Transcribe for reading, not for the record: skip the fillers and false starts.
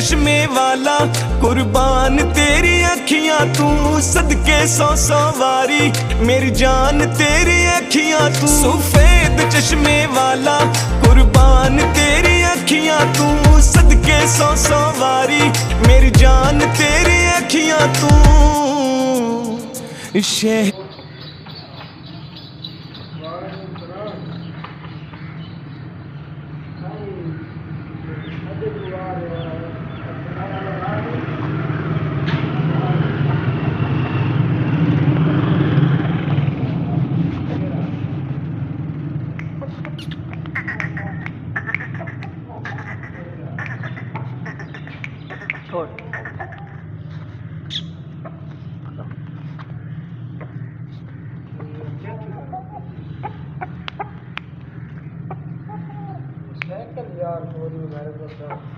चश्मे वाला, कुर्बान तेरी अखियां तू, सदके सौ सौ वारी मेरी जान तेरी अखियां तू। सफेद चश्मे वाला, कुर्बान तेरी अखियां तू, सदके सौ सौ वारी मेरी जान तेरी अखियां तू। यार,